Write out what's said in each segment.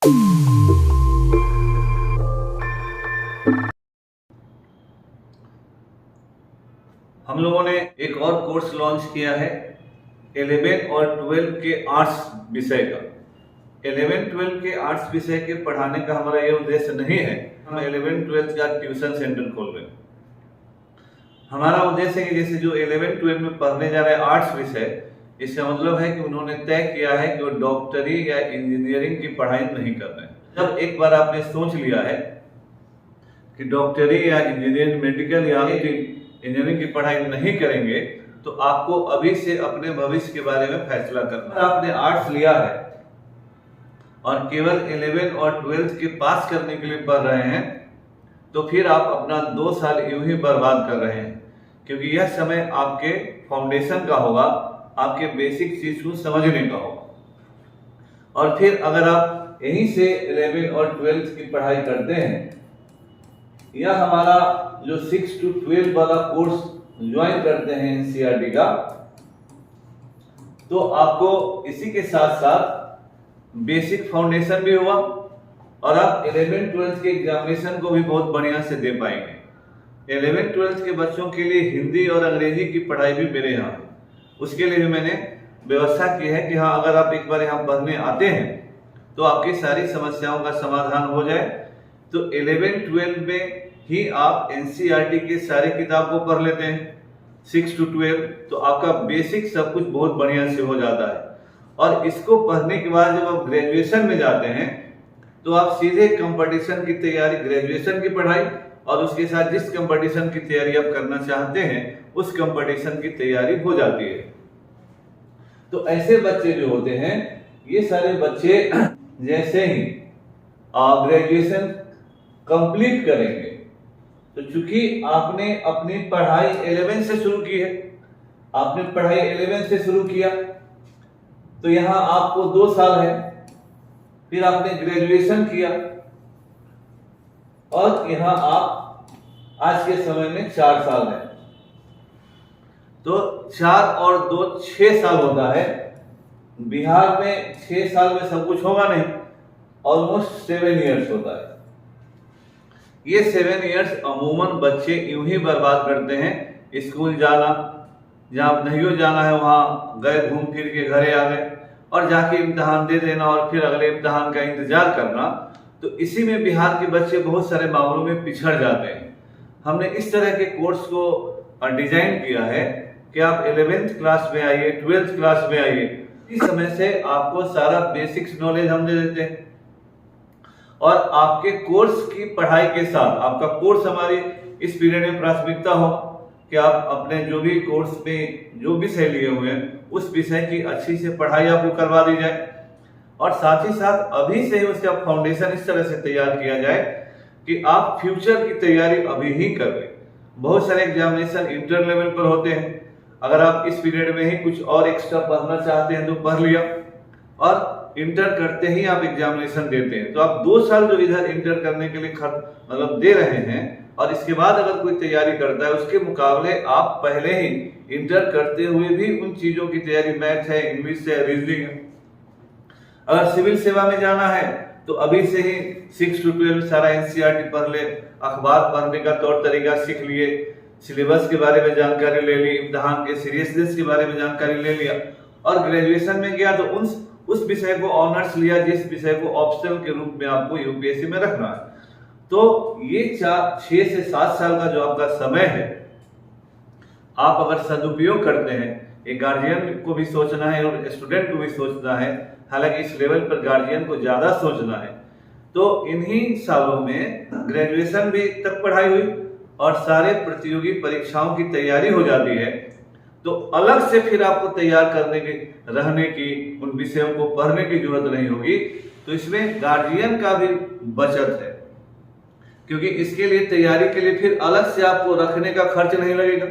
हम लोगों ने एक और कोर्स लॉन्च किया है 11 और 12 के आर्ट्स विषय का। 11-12 के आर्ट्स विषय के पढ़ाने का हमारा ये उद्देश्य नहीं है हम 11-12 का ट्यूशन सेंटर खोल रहे हैं। हमारा उद्देश्य है कि जैसे जो 11-12 में पढ़ने जा रहे हैं आर्ट्स विषय, इसका मतलब है कि उन्होंने तय किया है कि वो डॉक्टरी या इंजीनियरिंग की पढ़ाई नहीं कर रहे हैं। जब एक बार आपने सोच लिया है कि डॉक्टरी या इंजीनियरिंग, मेडिकल या इंजीनियरिंग की पढ़ाई नहीं करेंगे, तो आपको अभी से अपने भविष्य के बारे में फैसला करना। आपने आर्ट्स लिया है और केवल 11 और 12 के पास करने के लिए पढ़ रहे हैं, तो फिर आप अपना 2 साल यूं ही बर्बाद कर रहे हैं, क्योंकि यह समय आपके फाउंडेशन का होगा, आपके बेसिक चीज को समझने का होगा। और फिर अगर आप यहीं से 11 और 12 की पढ़ाई करते हैं या हमारा जो 6 to 12 वाला कोर्स ज्वाइन करते हैं एनसीईआरटी का, तो आपको इसी के साथ साथ बेसिक फाउंडेशन भी हुआ और आप 11-12 के एग्जामिनेशन को भी बहुत बढ़िया से दे पाएंगे। 11-12 के बच्चों के लिए हिंदी और अंग्रेजी की पढ़ाई भी मेरे यहाँ है, उसके लिए भी मैंने व्यवस्था की है कि हाँ, अगर आप एक बार यहाँ पढ़ने आते हैं तो आपकी सारी समस्याओं का समाधान हो जाए। तो 11-12 में ही आप एनसीईआरटी के सारे किताब को पढ़ लेते हैं 6 to 12, तो आपका बेसिक सब कुछ बहुत बढ़िया से हो जाता है। और इसको पढ़ने के बाद जब आप ग्रेजुएशन में जाते हैं तो आप सीधे कंपटीशन की तैयारी, ग्रेजुएशन की पढ़ाई और उसके साथ जिस कंपटीशन की तैयारी आप करना चाहते हैं उस कंपटीशन की तैयारी हो जाती है। तो ऐसे बच्चे जो होते हैं, ये सारे बच्चे जैसे ही ग्रेजुएशन कंप्लीट करेंगे, तो चूंकि आपने अपनी पढ़ाई 11 से शुरू की है, आपने पढ़ाई 11 से शुरू किया, तो यहां आपको 2 साल है, फिर आपने ग्रेजुएशन किया और यहां आप आज के समय में 4 साल है, तो 4 और 2 6 साल होता है। बिहार में 6 साल में सब कुछ होगा नहीं, ऑलमोस्ट 7 इयर्स होता है। ये 7 इयर्स अमूमन बच्चे यूं ही बर्बाद करते हैं। स्कूल जाना, जहाँ नहीं जाना है वहां गए, घूम फिर के घरे आ गए और जाके इम्तिहान दे देना और फिर अगले इम्तिहान का इंतजार करना। तो इसी में बिहार के बच्चे बहुत सारे मामलों में पिछड़ जाते हैं। हमने इस तरह के कोर्स को डिजाइन किया है कि आप 11th क्लास में आइए, 12th क्लास में आइए, इस समय से आपको सारा बेसिक्स नॉलेज हम दे देते हैं और आपके कोर्स की पढ़ाई के साथ आपका कोर्स हमारी इस पीरियड में प्राथमिकता हो कि आप अपने जो भी कोर्स में जो विषय लिए हुए हैं उस विषय की अच्छी से पढ़ाई आपको करवा दी जाए और साथ ही साथ अभी से ही उसका फाउंडेशन इस तरह से तैयार किया जाए कि आप फ्यूचर की तैयारी अभी ही कर लें। बहुत सारे एग्जामिनेशन इंटर लेवल पर होते हैं, अगर आप इस पीरियड में ही कुछ और एक्स्ट्रा पढ़ना चाहते हैं तो पढ़ लिया और इंटर करते ही आप एग्जामिनेशन देते हैं, तो आप 2 साल जो इधर इंटर करने के लिए मतलब दे रहे हैं और इसके बाद अगर कोई तैयारी करता है उसके मुकाबले आप पहले ही इंटर करते हुए भी उन चीजों की तैयारी, मैथ है, इंग्लिश है, रीजनिंग है। अगर सिविल सेवा में जाना है तो अभी से ही 6 to 12 सारा एनसीईआरटी पढ़ ले, अखबार पढ़ने का तौर तरीका सीख लिए, सिलेबस के बारे में जानकारी ले ली, इम्तिहान के सीरियसनेस के बारे में जानकारी ले लिया और ग्रेजुएशन में गया तो उस विषय को ऑनर्स लिया जिस विषय को ऑप्शनल के रूप में आपको यूपीएससी में रखना है। तो ये 6 से 7 साल का जो आपका समय है, आप अगर सदुपयोग करते हैं, एक गार्जियन को भी सोचना है और स्टूडेंट को भी सोचना है, हालांकि इस लेवल पर गार्जियन को ज्यादा सोचना है, तो इन्हीं सालों में ग्रेजुएशन भी तक पढ़ाई हुई और सारे प्रतियोगी परीक्षाओं की तैयारी हो जाती है, तो अलग से फिर आपको तैयार करने की, रहने की, उन विषयों को पढ़ने की जरूरत नहीं होगी। तो इसमें गार्जियन का भी बचत है, क्योंकि इसके लिए तैयारी के लिए फिर अलग से आपको रखने का खर्च नहीं लगेगा,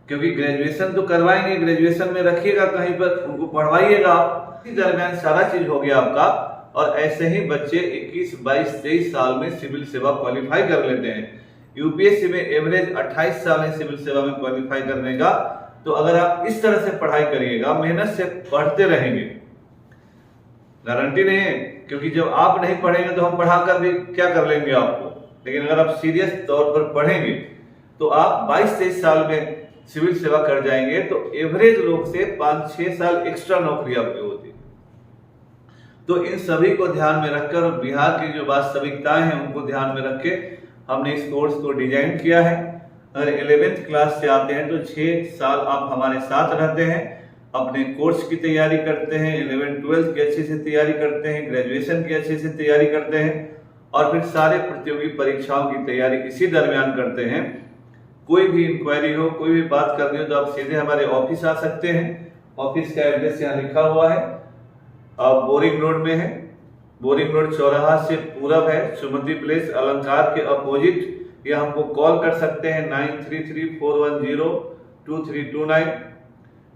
क्योंकि ग्रेजुएशन तो करवाएंगे, ग्रेजुएशन में रखिएगा कहीं पर, उनको पढ़वाइएगा आप, इसी दरमियान सारा चीज हो गया आपका। और ऐसे ही बच्चे 21, 22, 23 साल में सिविल सेवा क्वालिफाई कर लेते हैं। यूपीएससी में एवरेज 28 साल है सिविल सेवा में क्वालिफाई करने का। तो अगर आप इस तरह से पढ़ाई करिएगा, मेहनत से पढ़ते रहेंगे, गारंटी नहीं है क्योंकि जब आप नहीं पढ़ेंगे तो हम पढ़ाकर भी क्या कर लेंगे आपको। लेकिन अगर आप सीरियस तौर पर पढ़ेंगे तो आप 22-23 साल में सिविल सेवा कर जाएंगे, तो एवरेज लोग से 5-6 साल एक्स्ट्रा नौकरी आपकी होती है। तो इन सभी को ध्यान में रखकर और बिहार की जो वास्तविकताएं हैं उनको ध्यान में रख के हमने इस कोर्स को डिजाइन किया है। अगर 11th क्लास से आते हैं तो 6 साल आप हमारे साथ रहते हैं, अपने कोर्स की तैयारी करते हैं, 11th-12th की अच्छे से तैयारी करते हैं, ग्रेजुएशन की अच्छे से तैयारी करते हैं और फिर सारे प्रतियोगी परीक्षाओं की तैयारी इसी दरमियान करते हैं। कोई भी इंक्वायरी हो, कोई भी बात करनी हो तो आप सीधे हमारे ऑफिस आ सकते हैं। ऑफिस का एड्रेस यहाँ लिखा हुआ है, आप बोरिंग रोड में है, बोरिंग रोड चौराहा से पूरब है, सुमति प्लेस अलंकार के अपोजिट। या हमको कॉल कर सकते हैं 9334102329,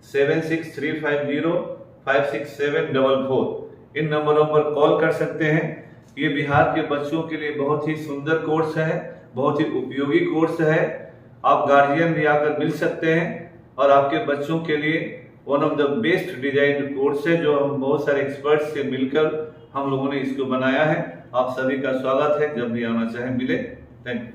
7635056744। इन नंबरों पर कॉल कर सकते हैं। ये बिहार के बच्चों के लिए बहुत ही सुंदर कोर्स है, बहुत ही उपयोगी कोर्स है। आप गार्जियन भी आकर मिल सकते हैं और आपके बच्चों के लिए one of the best design course है, जो हम बहुत सारे एक्सपर्ट्स से मिलकर हम लोगों ने इसको बनाया है। आप सभी का स्वागत है, जब भी आना चाहें मिले। Thank you.